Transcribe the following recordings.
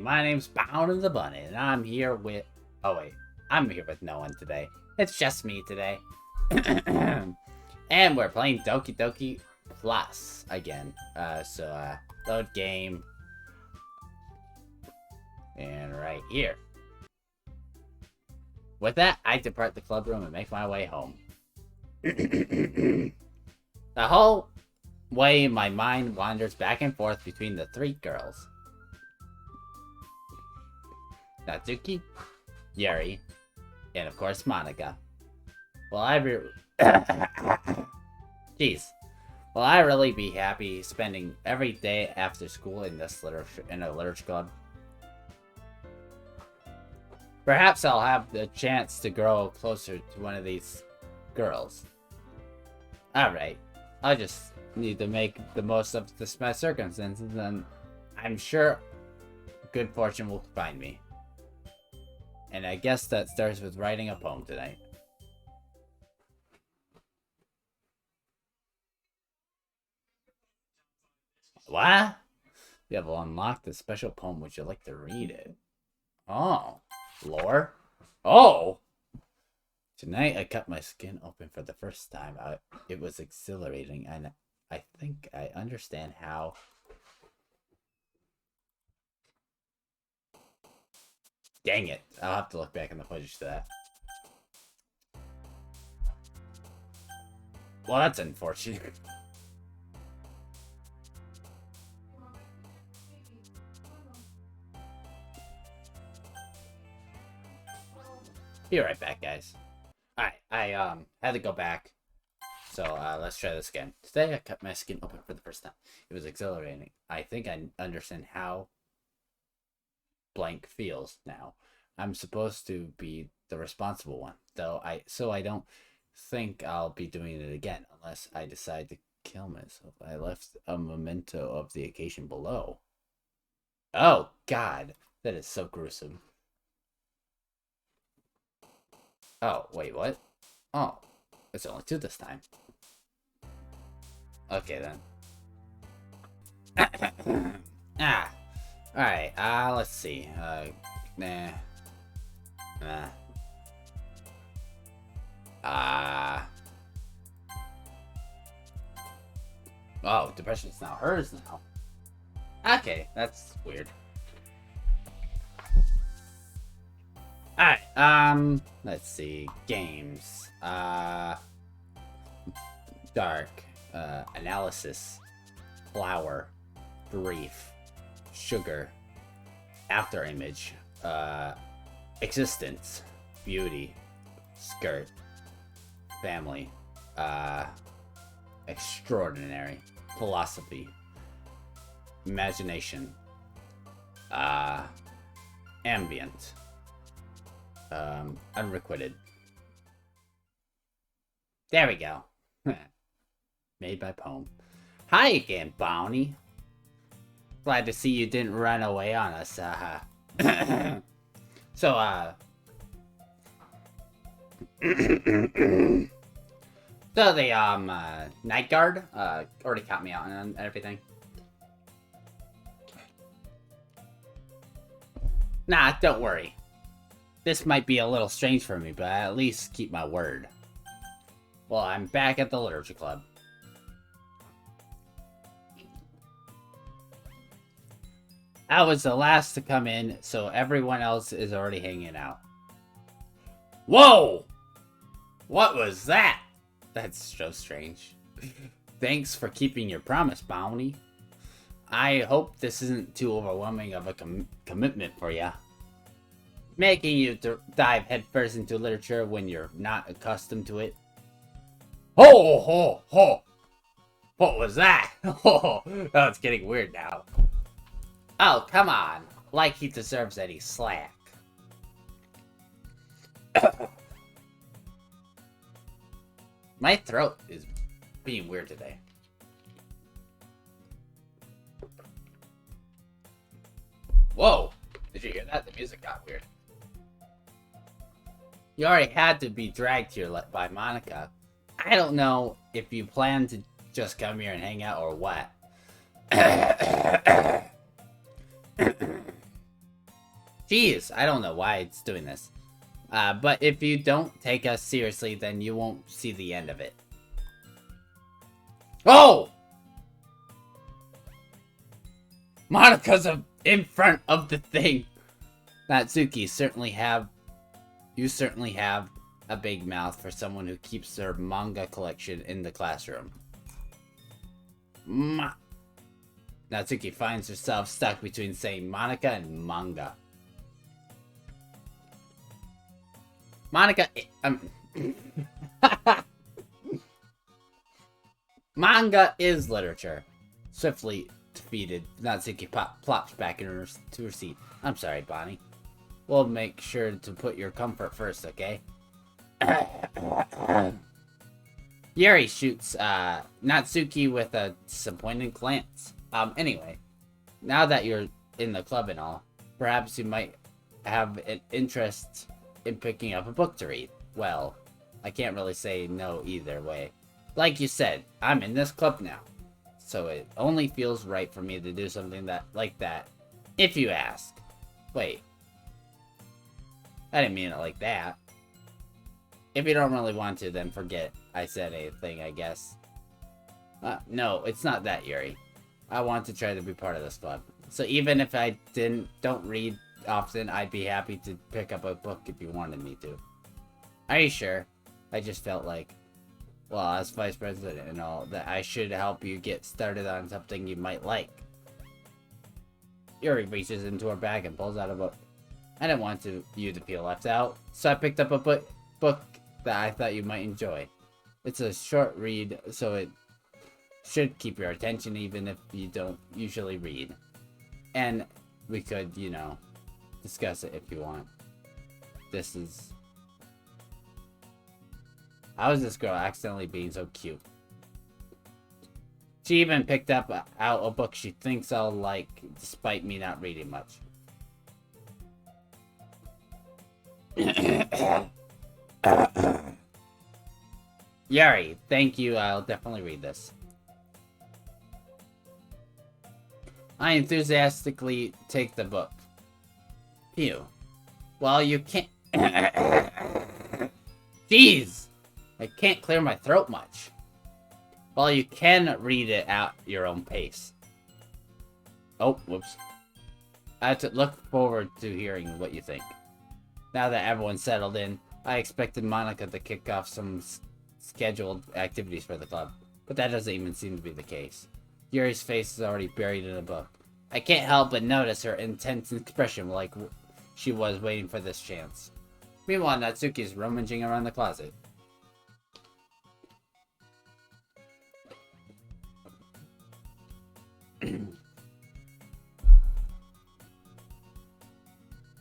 my name's Bound the Bunny, and I'm here with... Oh, wait. I'm here with no one today. It's just me today. And we're playing Doki Doki Plus again. Load game. And right here. With that, I depart the club room and make my way home. The whole way, my mind wanders back and forth between the three girls. Natsuki, Yuri, and of course Monica. Will I really be happy spending every day after school in a literature club? Perhaps I'll have the chance to grow closer to one of these girls. Alright, I'll just need to make the most of my circumstances, and I'm sure good fortune will find me. And I guess that starts with writing a poem tonight. What? You have unlocked a special poem. Would you like to read it? Oh. Lore? Oh! Tonight I cut my skin open for the first time. It was exhilarating, and I think I understand how... Dang it. I'll have to look back in the footage to that. Well, that's unfortunate. Be right back, guys. Alright, I had to go back. So, let's try this again. Today I cut my skin open for the first time. It was exhilarating. I think I understand how blank feels now. I'm supposed to be the responsible one, so I don't think I'll be doing it again unless I decide to kill myself. I left a memento of the occasion below. Oh, God. That is so gruesome. Oh, wait, what? Oh, it's only 2 this time. Okay, then. Alright, let's see. Nah. Oh, depression's now hers now. Okay, that's weird. Alright, let's see. Games. Dark. Analysis. Flower. Brief. Sugar. After image. Existence. Beauty. Skirt. Family. Extraordinary. Philosophy. Imagination. Ambient. Unrequited. There we go. Made by poem. Hi again, Bounty. Glad to see you didn't run away on us. So the night guard already caught me out and everything. Nah, don't worry. This might be a little strange for me, but I at least keep my word. Well, I'm back at the literature club. I was the last to come in, so everyone else is already hanging out. Whoa! What was that? That's so strange. Thanks for keeping your promise, Bounty. I hope this isn't too overwhelming of a commitment for ya. Making you dive headfirst into literature when you're not accustomed to it. Ho ho ho! What was that? Oh, it's getting weird now. Oh, come on. Like he deserves any slack. My throat is being weird today. Whoa! Did you hear that? The music got weird. You already had to be dragged here by Monica. I don't know if you plan to just come here and hang out or what. Jeez, I don't know why it's doing this. But if you don't take us seriously, then you won't see the end of it. Oh! Monika's in front of the thing. Natsuki, you certainly have a big mouth for someone who keeps her manga collection in the classroom. Natsuki finds herself stuck between saying Monika and manga. Monika, manga is literature. Swiftly defeated, Natsuki plops back to her seat. I'm sorry, Bonnie. We'll make sure to put your comfort first, okay? Yuri shoots Natsuki with a disappointed glance. Anyway, now that you're in the club and all, perhaps you might have an interest in picking up a book to read. Well, I can't really say no either way. Like you said, I'm in this club now, so it only feels right for me to do something like that, if you ask. Wait. I didn't mean it like that. If you don't really want to, then forget I said anything, I guess. No, it's not that, Yuri. I want to try to be part of this club. So even if I don't read often, I'd be happy to pick up a book if you wanted me to. Are you sure? I just felt like, well, as vice president and all, that I should help you get started on something you might like. Yuri reaches into her bag and pulls out a book. I didn't want you to feel left out, so I picked up a book that I thought you might enjoy. It's a short read, so it should keep your attention even if you don't usually read. And we could, you know, discuss it if you want. How is this girl accidentally being so cute? She even picked out a book she thinks I'll like, despite me not reading much. Yuri, thank you. I'll definitely read this. I enthusiastically take the book. Phew. Well, you can't... Jeez! I can't clear my throat much. Well, you can read it at your own pace. Oh, whoops. I have to look forward to hearing what you think. Now that everyone's settled in, I expected Monika to kick off some scheduled activities for the club, but that doesn't even seem to be the case. Yuri's face is already buried in a book. I can't help but notice her intense expression, like she was waiting for this chance. Meanwhile, Natsuki is rummaging around the closet.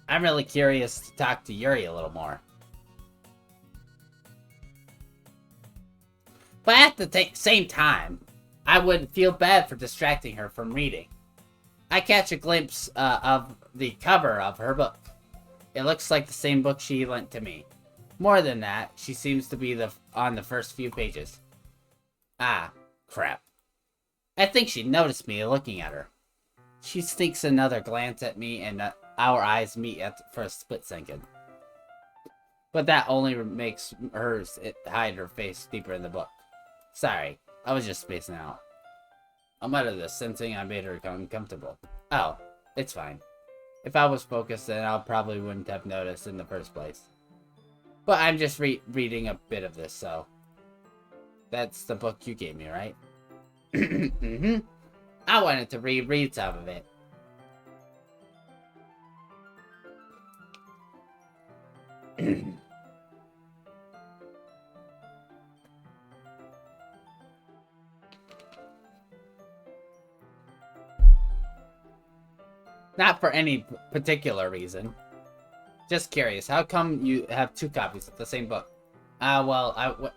I'm really curious to talk to Yuri a little more. But at the same time, I would feel bad for distracting her from reading. I catch a glimpse of the cover of her book. It looks like the same book she lent to me. More than that, she seems to be on the first few pages. Ah, crap. I think she noticed me looking at her. She sneaks another glance at me and our eyes meet for a split second. But that only makes her hide her face deeper in the book. Sorry, I was just spacing out. I'll mutter this, sensing I made her uncomfortable. Oh, it's fine. If I was focused, then I probably wouldn't have noticed in the first place. But I'm just reading a bit of this, so... That's the book you gave me, right? Mm-hmm. I wanted to reread some of it. Not for any particular reason. Just curious, how come you have two copies of the same book? Well,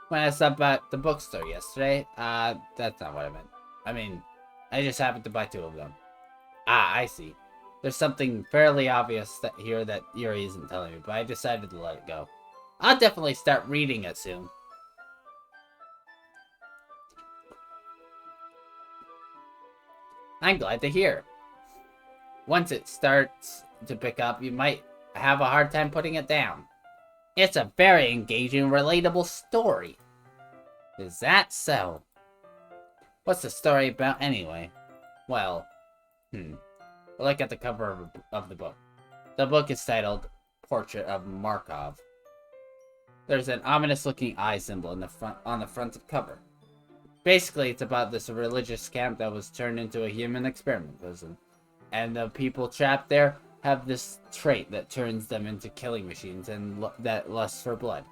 when I stopped at the bookstore yesterday, that's not what I meant. I mean, I just happened to buy two of them. Ah, I see. There's something fairly obvious here that Yuri isn't telling me, but I decided to let it go. I'll definitely start reading it soon. I'm glad to hear. once it starts to pick up, you might have a hard time putting it down. It's a very engaging, relatable story. Is that so? What's the story about anyway? Well, look at the cover of the book. The book is titled Portrait of Markov. There's an ominous-looking eye symbol on the front of the cover. Basically, it's about this religious camp that was turned into a human experiment prison. And the people trapped there have this trait that turns them into killing machines and that lust for blood.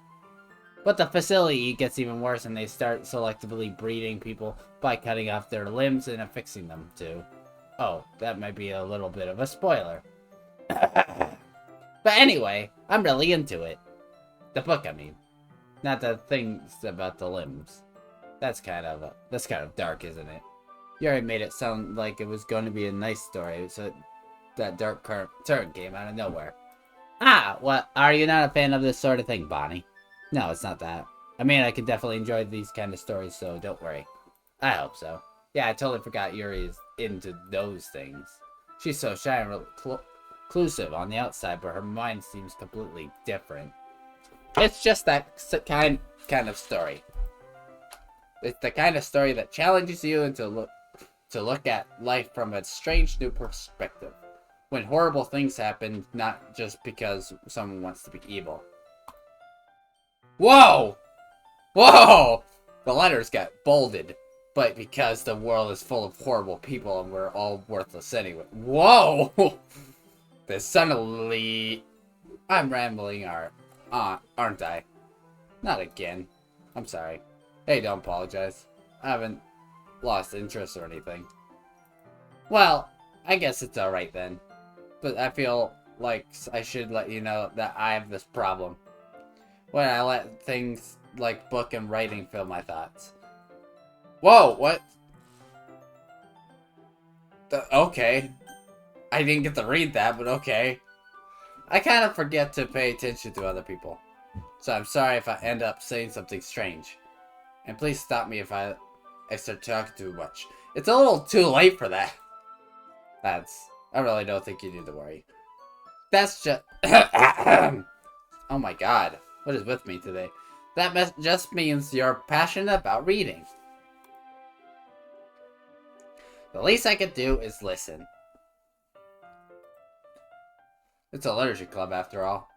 But the facility gets even worse, and they start selectively breeding people by cutting off their limbs and affixing them to... Oh, that might be a little bit of a spoiler. But anyway, I'm really into it. The book, I mean. Not the things about the limbs. That's kind of dark, isn't it? You already made it sound like it was going to be a nice story, so that dark turn came out of nowhere. Ah, what? Are you not a fan of this sort of thing, Bonnie? No, it's not that. I mean, I can definitely enjoy these kind of stories, so don't worry. I hope so. Yeah, I totally forgot Yuri is into those things. She's so shy and reclusive on the outside, but her mind seems completely different. It's just that kind of story. It's the kind of story that challenges you into look at life from a strange new perspective. When horrible things happen, not just because someone wants to be evil. Whoa! Whoa! The letters got bolded. But because the world is full of horrible people and we're all worthless anyway. Whoa! This suddenly... I'm rambling, aren't I? Not again. I'm sorry. Hey, don't apologize. I haven't lost interest or anything. Well, I guess it's alright then. But I feel like I should let you know that I have this problem. When I let things like book and writing fill my thoughts. Whoa, what? Okay. I didn't get to read that, but okay. I kind of forget to pay attention to other people. So I'm sorry if I end up saying something strange. And please stop me if I start talking too much. It's a little too late for that. I really don't think you need to worry. That's just... Oh my god. What is with me today? That just means you're passionate about reading. The least I could do is listen. It's a literature club after all.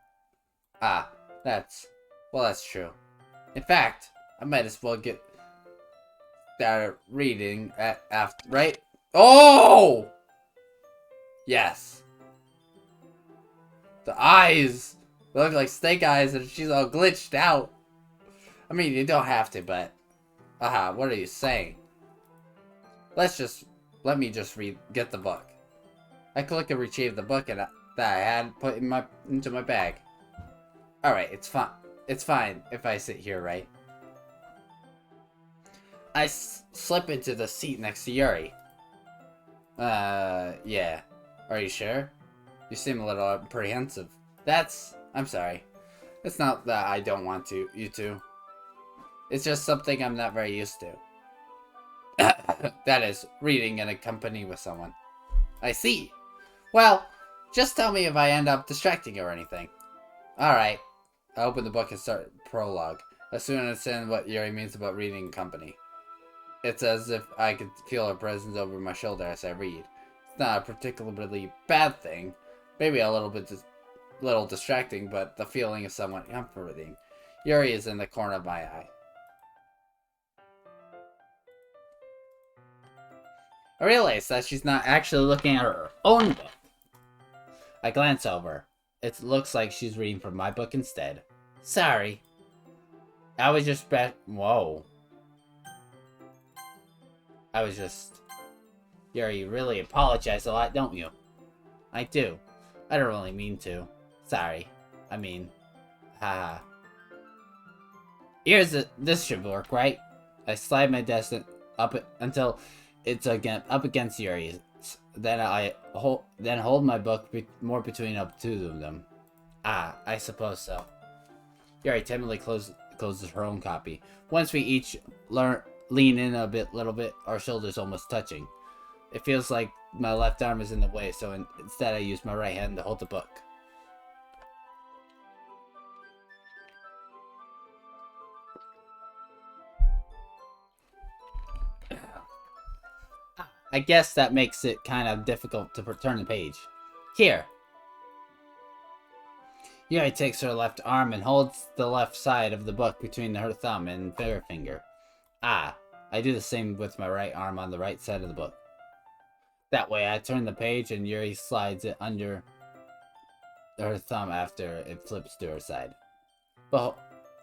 Ah, that's true. In fact, I might as well get started reading after, right? Oh! Yes. The eyes look like snake eyes and she's all glitched out. I mean, you don't have to, but... what are you saying? Let me just get the book. I click and retrieve the book that I had put into my bag. Alright, it's fine. It's fine if I sit here, right? I slip into the seat next to Yuri. Yeah. Are you sure? You seem a little apprehensive. I'm sorry. It's not that I don't want you to. It's just something I'm not very used to. That is, reading in a company with someone. I see. Well, just tell me if I end up distracting you or anything. Alright. I open the book and start prologue. I soon understand what Yuri means about reading in company. It's as if I could feel her presence over my shoulder as I read. It's not a particularly bad thing. Maybe a little distracting, but the feeling is somewhat comforting. Yuri is in the corner of my eye. I realize that she's not actually looking at her own book. I glance over. It looks like she's reading from my book instead. Sorry. I was just Whoa. Yuri, you really apologize a lot, don't you? I do. I don't really mean to. Sorry. I mean... Haha. This should work, right? I slide my desk up until it's up against Yuri's. Then I hold my book more between up two of them. I suppose so. Yuri timidly closes her own copy. Once we each lean in a little bit, our shoulders almost touching. It feels like my left arm is in the way, so instead I use my right hand to hold the book. I guess that makes it kind of difficult to turn the page. Here. Yuri takes her left arm and holds the left side of the book between her thumb and forefinger. I do the same with my right arm on the right side of the book. That way I turn the page and Yuri slides it under her thumb after it flips to her side. But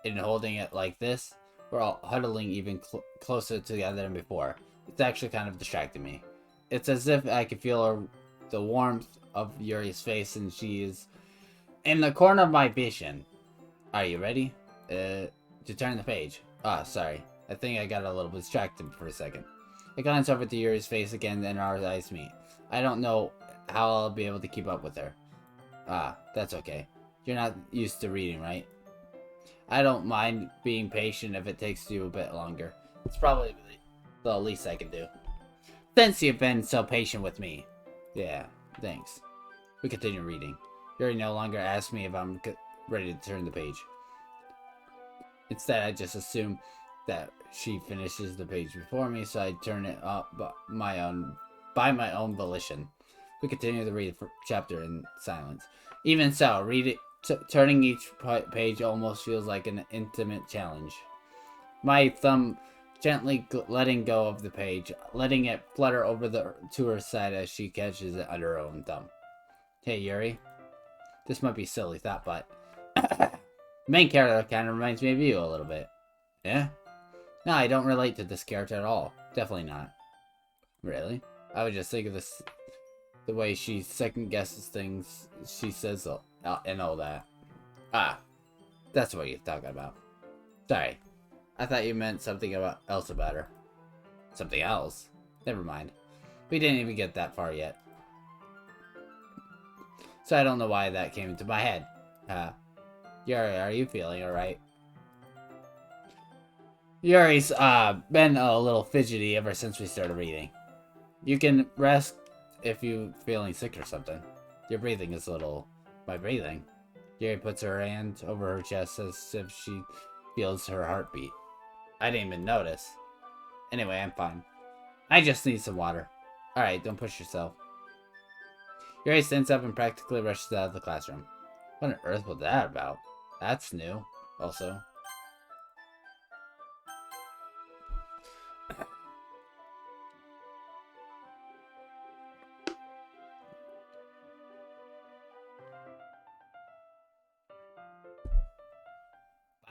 in holding it like this, we're all huddling even closer together than before. It's actually kind of distracting me. It's as if I can feel the warmth of Yuri's face and she is in the corner of my vision. Are you ready? To turn the page. Sorry. I think I got a little distracted for a second. I glance over to Yuri's face again and our eyes meet. I don't know how I'll be able to keep up with her. That's okay. You're not used to reading, right? I don't mind being patient if it takes you a bit longer. It's probably the least I can do. Since you've been so patient with me. Yeah, thanks. We continue reading. Yuri no longer asks me if I'm ready to turn the page. Instead, I just assume that she finishes the page before me, so I turn it up by my own volition. We continue to read the chapter in silence. Even so, turning each page almost feels like an intimate challenge. My thumb gently letting go of the page, letting it flutter over to her side as she catches it under her own thumb. Hey, Yuri. This might be a silly thought, but main character kind of reminds me of you a little bit. Yeah? No, I don't relate to this character at all. Definitely not. Really? I would just think of this, the way she second guesses things she says and all that. That's what you're talking about. Sorry. I thought you meant something else about her. Something else? Never mind. We didn't even get that far yet. So I don't know why that came into my head. Yuri, are you feeling alright? Yuri's been a little fidgety ever since we started reading. You can rest if you're feeling sick or something. Your breathing is a little... My breathing? Yuri puts her hand over her chest as if she feels her heartbeat. I didn't even notice. Anyway, I'm fine. I just need some water. Alright, don't push yourself. Yuri stands up and practically rushes out of the classroom. What on earth was that about? That's new, also.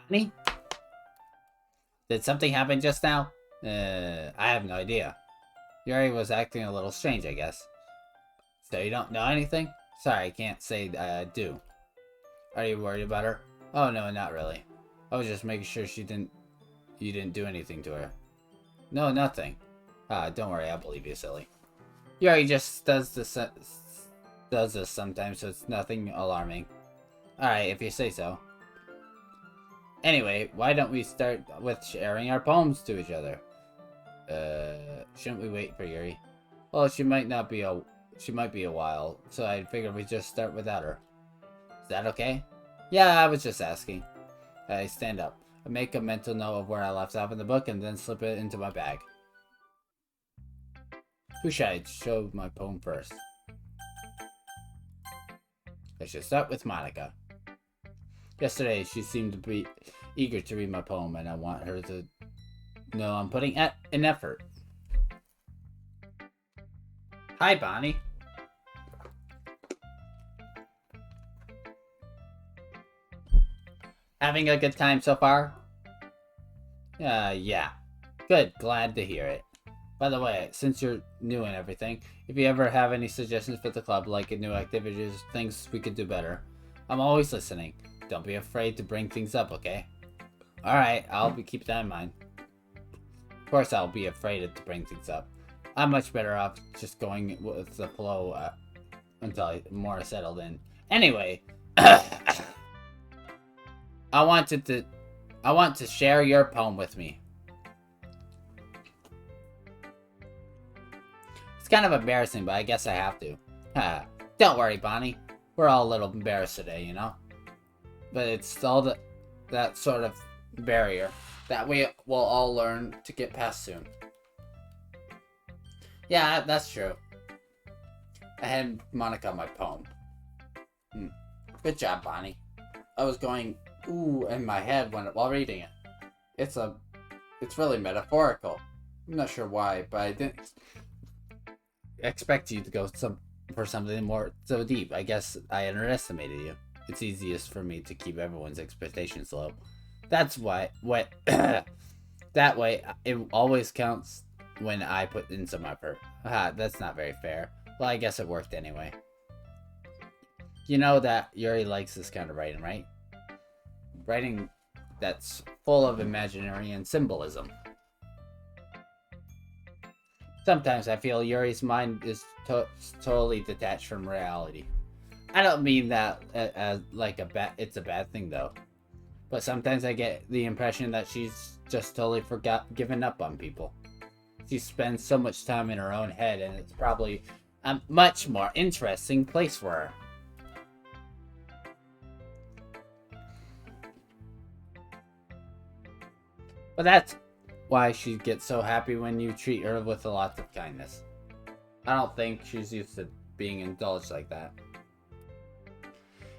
Bonnie? Did something happen just now? I have no idea. Yuri was acting a little strange, I guess. So you don't know anything? Sorry, I can't say I do. Are you worried about her? Oh no, not really. I was just making sure you didn't do anything to her. No, nothing. Don't worry, I'll believe you, silly. Yuri just does this sometimes, so it's nothing alarming. Alright, if you say so. Anyway, why don't we start with sharing our poems to each other? Shouldn't we wait for Yuri? Well, she might be a while, so I figured we'd just start without her. Is that okay? Yeah, I was just asking. I stand up. I make a mental note of where I left off in the book and then slip it into my bag. Who should I show my poem first? I should start with Monica. Yesterday, she seemed to be eager to read my poem, and I want her to know I'm putting an effort. Hi, Bonnie. Having a good time so far? Yeah. Good, glad to hear it. By the way, since you're new and everything, if you ever have any suggestions for the club, like new activities, things we could do better, I'm always listening. Don't be afraid to bring things up, okay? Alright, keep that in mind. Of course I'll be afraid to bring things up. I'm much better off just going with the flow until I'm more settled in. Anyway, I want to share your poem with me. It's kind of embarrassing, but I guess I have to. Don't worry, Bonnie. We're all a little embarrassed today, you know? But it's all that sort of barrier that we will all learn to get past soon. Yeah, that's true. I had Monica my poem. Good job, Bonnie. I was going ooh in my head while reading it. It's really metaphorical. I'm not sure why, but I didn't expect you to go for something more so deep. I guess I underestimated you. It's easiest for me to keep everyone's expectations low. That's why that way it always counts when I put in some effort. That's not very fair. Well, I guess it worked anyway. You know that Yuri likes this kind of writing, right? Writing that's full of imaginary and symbolism. Sometimes I feel Yuri's mind is totally detached from reality. I don't mean that as like it's a bad thing though. But sometimes I get the impression that she's just totally given up on people. She spends so much time in her own head, and it's probably a much more interesting place for her. But that's why she gets so happy when you treat her with a lot of kindness. I don't think she's used to being indulged like that.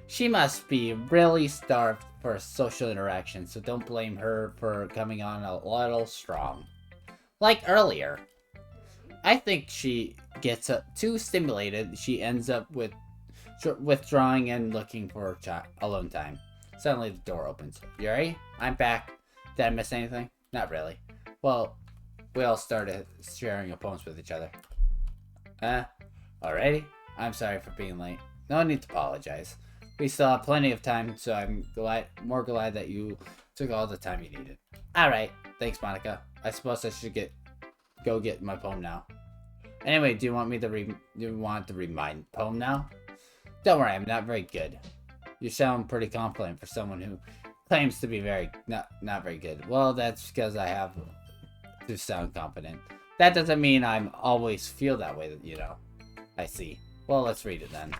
She must be really starved for social interaction, so don't blame her for coming on a little strong. Like earlier. I think she gets too stimulated, she ends up withdrawing and looking for alone time. Suddenly the door opens. Yuri, I'm back. Did I miss anything? Not really. Well, we all started sharing our poems with each other. Alrighty? I'm sorry for being late. No need to apologize. We still have plenty of time, so I'm more glad that you took all the time you needed. Alright, thanks Monica. I suppose I should go get my poem now. Anyway, do you want to read my poem now? Don't worry, I'm not very good. You sound pretty confident for someone who claims to be not very good. Well, that's because I have to sound confident. That doesn't mean I'm always feel that way, you know. I see. Well, let's read it then.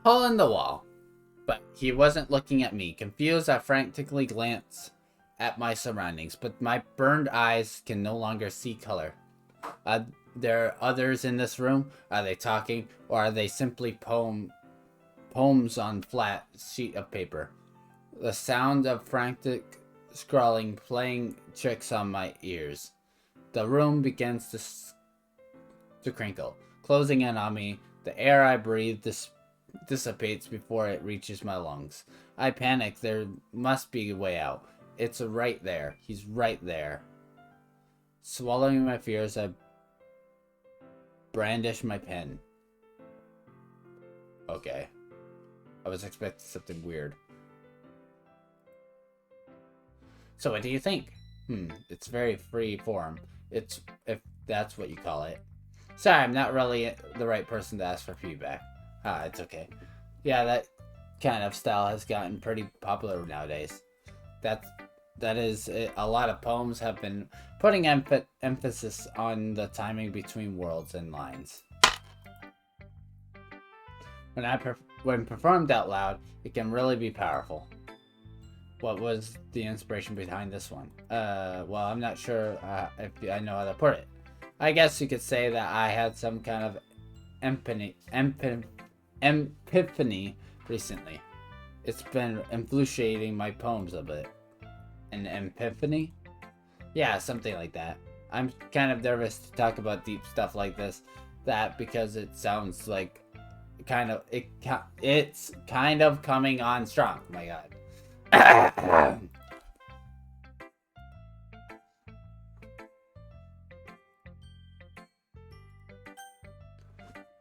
Hole in the wall. But he wasn't looking at me. Confused, I frantically glanced at my surroundings, but my burned eyes can no longer see color. Are there others in this room? Are they talking, or are they simply poems on flat sheet of paper? The sound of frantic scrawling playing tricks on my ears. The room begins to crinkle, closing in on me. The air I breathe dissipates before it reaches my lungs. I panic. There must be a way out. It's right there. He's right there. Swallowing my fears, I brandish my pen. Okay. I was expecting something weird. So what do you think? It's very free form. If that's what you call it. Sorry, I'm not really the right person to ask for feedback. It's okay. Yeah, that kind of style has gotten pretty popular nowadays. That is, a lot of poems have been putting emphasis on the timing between words and lines. When performed out loud, it can really be powerful. What was the inspiration behind this one? Well, I'm not sure if I know how to put it. I guess you could say that I had some kind of epiphany recently. It's been influencing my poems a bit. An epiphany? Yeah, something like that. I'm kind of nervous to talk about deep stuff like this, because it sounds like it's kind of coming on strong. Oh my god.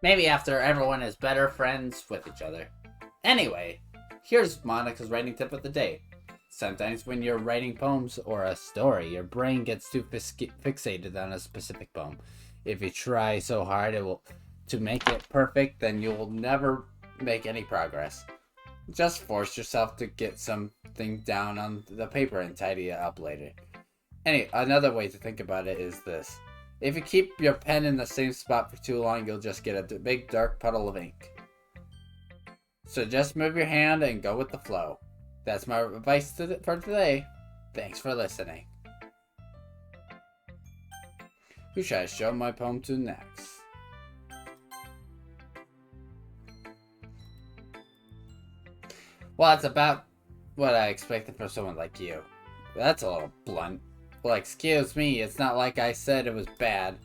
Maybe after everyone is better friends with each other. Anyway, here's Monica's writing tip of the day. Sometimes when you're writing poems or a story, your brain gets too fixated on a specific poem. If you try so hard to make it perfect, then you will never make any progress. Just force yourself to get something down on the paper and tidy it up later. Another way to think about it is this. If you keep your pen in the same spot for too long, you'll just get a big dark puddle of ink. So just move your hand and go with the flow. That's my advice for today. Thanks for listening. Who should I show my poem to next? Well, it's about what I expected from someone like you. That's a little blunt. Well, excuse me, it's not like I said it was bad.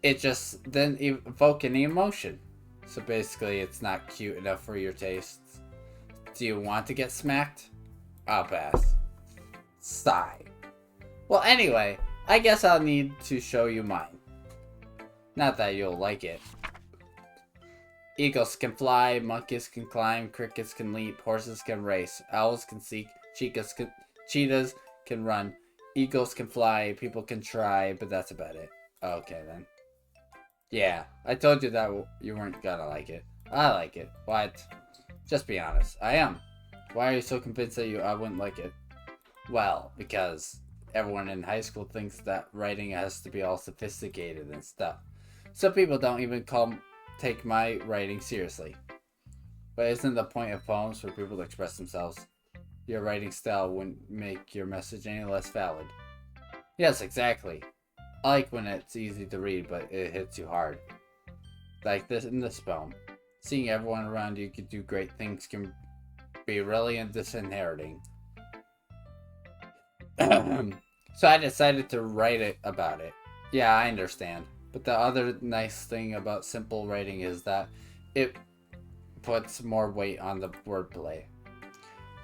It just didn't evoke any emotion. So basically, it's not cute enough for your tastes. Do you want to get smacked? I'll pass. Sigh. Well, anyway, I guess I'll need to show you mine. Not that you'll like it. Eagles can fly, monkeys can climb, crickets can leap, horses can race, owls can seek, cheetahs can run, eagles can fly, people can try, but that's about it. Okay then. Yeah, I told you that you weren't gonna like it. I like it. What? Just be honest. I am. Why are you so convinced that I wouldn't like it? Well, because everyone in high school thinks that writing has to be all sophisticated and stuff. So people don't even take my writing seriously. But isn't the point of poems for people to express themselves? Your writing style wouldn't make your message any less valid. Yes, exactly. I like when it's easy to read, but it hits you hard. Like this in this poem. Seeing everyone around you do great things can be really disinheriting. So I decided to write about it. Yeah, I understand. But the other nice thing about simple writing is that it puts more weight on the wordplay.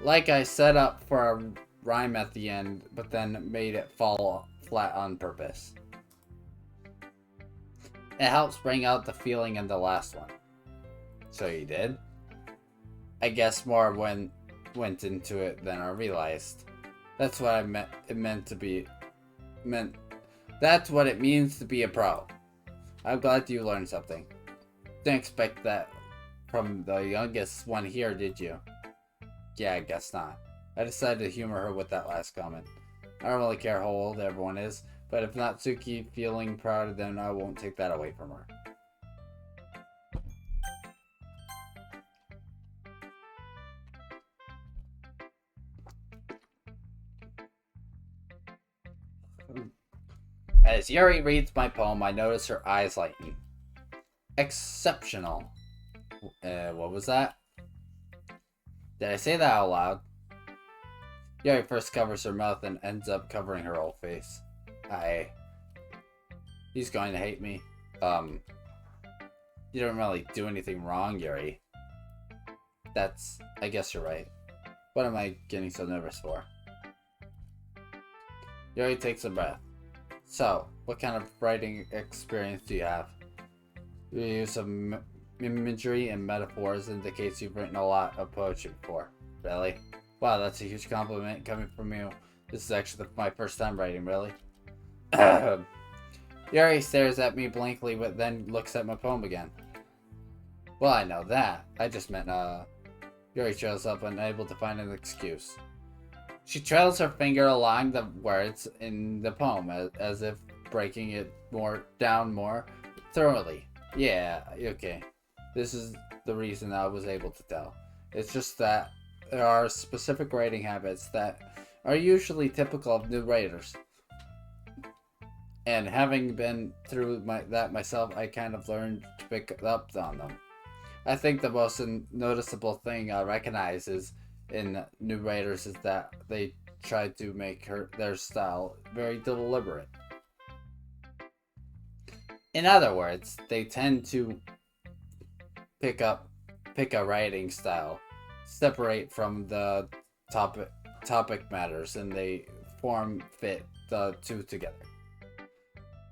Like I set up for a rhyme at the end, but then made it fall flat on purpose. It helps bring out the feeling in the last one. So you did? I guess more went into it than I realized. That's what That's what it means to be a pro. I'm glad you learned something. Didn't expect that from the youngest one here, did you? Yeah, I guess not. I decided to humor her with that last comment. I don't really care how old everyone is, but if Natsuki feeling proud, then I won't take that away from her. As Yuri reads my poem, I notice her eyes lighten. Exceptional. What was that? Did I say that out loud? Yuri first covers her mouth and ends up covering her whole face. He's going to hate me. You don't really do anything wrong, Yuri. I guess you're right. What am I getting so nervous for? Yuri takes a breath. So, what kind of writing experience do you have? Your use of imagery and metaphors indicates you've written a lot of poetry before. Really? Wow, that's a huge compliment coming from you. This is actually my first time writing, really. Yuri stares at me blankly, but then looks at my poem again. Well, I know that. I just meant, Yuri trails up, unable to find an excuse. She trails her finger along the words in the poem, as if breaking it down more thoroughly. Yeah, okay. This is the reason I was able to tell. It's just that there are specific writing habits that are usually typical of new writers. And having been through that myself, I kind of learned to pick up on them. I think the most noticeable thing I recognize in new writers is that they try to make their style very deliberate. In other words, they tend to pick a writing style, separate from the topic matters, and they fit the two together.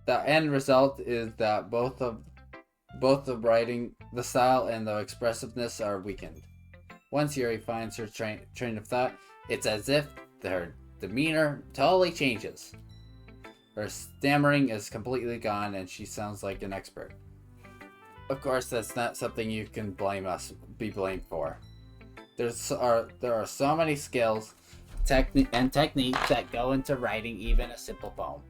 The end result is that both the writing, the style, and the expressiveness are weakened. Once Yuri finds her train of thought, it's as if her demeanor totally changes. Her stammering is completely gone and she sounds like an expert. Of course, that's not something you can be blamed for. There are so many skills, and techniques that go into writing even a simple poem.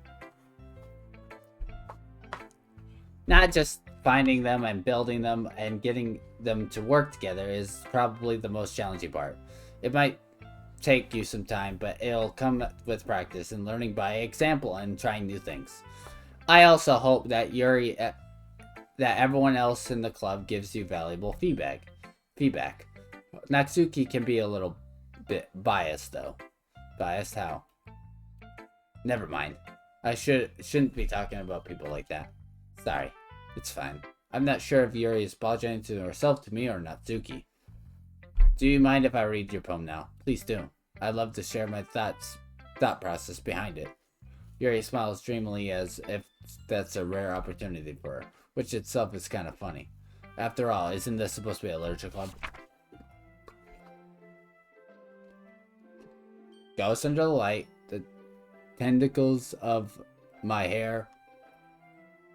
Not just finding them and building them and getting them to work together is probably the most challenging part. It might take you some time, but it'll come with practice and learning by example and trying new things. I also hope that that everyone else in the club gives you valuable feedback. Natsuki can be a little bit biased though. Biased how? Never mind. I shouldn't be talking about people like that. Sorry. It's fine. I'm not sure if Yuri is apologizing to herself to me or Natsuki. Do you mind if I read your poem now? Please do. I'd love to share my thought process behind it. Yuri smiles dreamily as if that's a rare opportunity for her, which itself is kind of funny. After all, isn't this supposed to be a literature club? Ghost under the light, the tentacles of my hair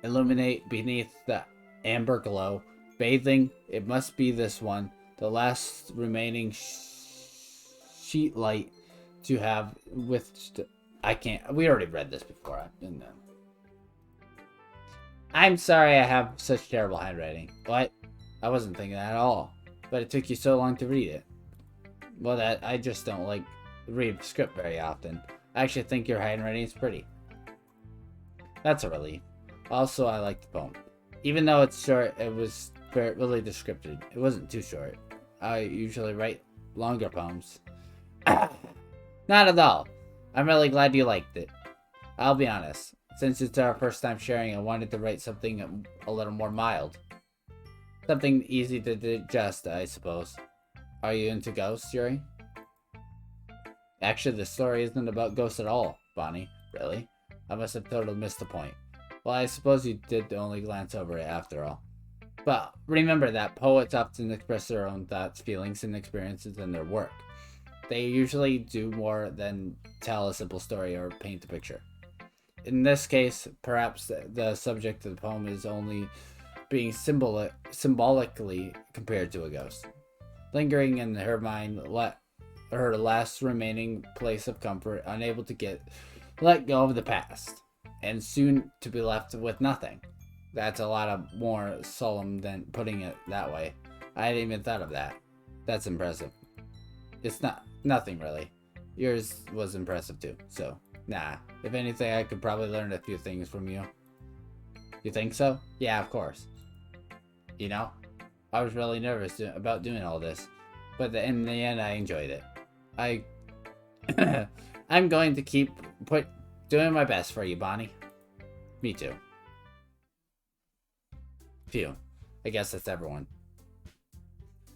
illuminate beneath the amber glow. Bathing, it must be this one, the last remaining sheet light to have with... I can't... We already read this before. I'm sorry I have such terrible handwriting. What? I wasn't thinking that at all. But it took you so long to read it. Well, I just don't like read script very often. I actually think your handwriting is pretty. That's a relief. Also, I like the poem. Even though it's short, it was really descriptive. It wasn't too short. I usually write longer poems. Not at all. I'm really glad you liked it. I'll be honest. Since it's our first time sharing, I wanted to write something a little more mild. Something easy to digest, I suppose. Are you into ghosts, Yuri? Actually, the story isn't about ghosts at all, Bonnie. Really? I must have totally missed the point. Well, I suppose you did only glance over it after all. But remember that poets often express their own thoughts, feelings, and experiences in their work. They usually do more than tell a simple story or paint a picture. In this case, perhaps the subject of the poem is only being symbolically compared to a ghost. Lingering in her mind, her last remaining place of comfort, unable to let go of the past, and soon to be left with nothing. That's a lot more solemn than putting it that way. I hadn't even thought of that. That's impressive. It's nothing really. Yours was impressive too, so nah. If anything, I could probably learn a few things from you. You think so? Yeah, of course. You know, I was really nervous about doing all this, but in the end, I enjoyed it. I'm going to keep doing my best for you, Bonnie. Me too. Phew. I guess that's everyone.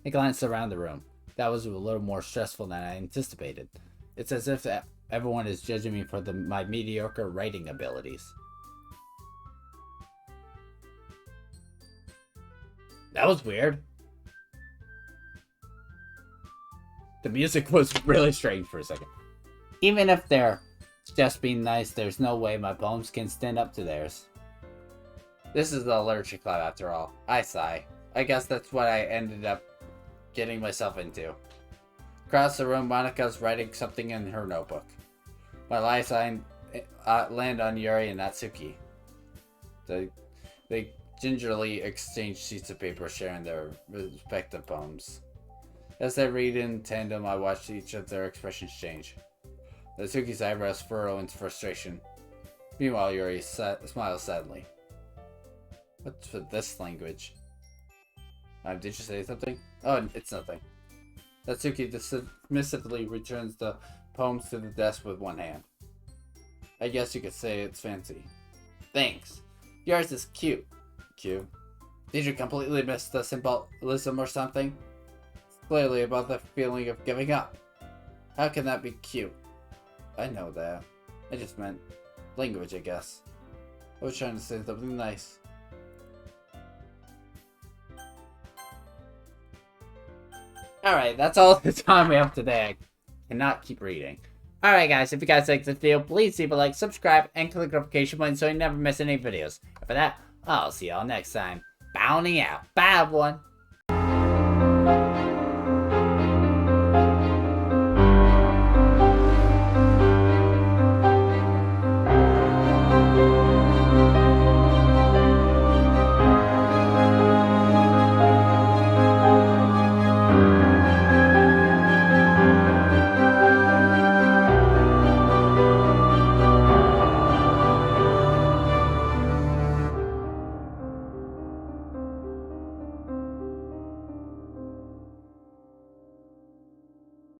I glanced around the room. That was a little more stressful than I anticipated. It's as if everyone is judging me for my mediocre writing abilities. That was weird. The music was really strange for a second. Even if they're just being nice, there's no way my poems can stand up to theirs. This is the literature club after all. I sigh. I guess that's what I ended up getting myself into. Across the room, Monika's writing something in her notebook. My eyes land on Yuri and Natsuki. They gingerly exchange sheets of paper, sharing their respective poems. As they read in tandem, I watch each of their expressions change. Natsuki's eyebrows furrow in frustration. Meanwhile, Yuri smiles sadly. What's with this language? Did you say something? Oh, it's nothing. Natsuki dismissively returns the poems to the desk with one hand. I guess you could say it's fancy. Thanks. Yours is cute. Cute? Did you completely miss the symbolism or something? It's clearly about the feeling of giving up. How can that be cute? I know that. I just meant language, I guess. I was trying to say something nice. Alright, that's all the time we have today. I cannot keep reading. Alright guys, if you guys like this video, please leave a like, subscribe, and click the notification button so you never miss any videos. And for that, I'll see y'all next time. Bounty out. Bye everyone.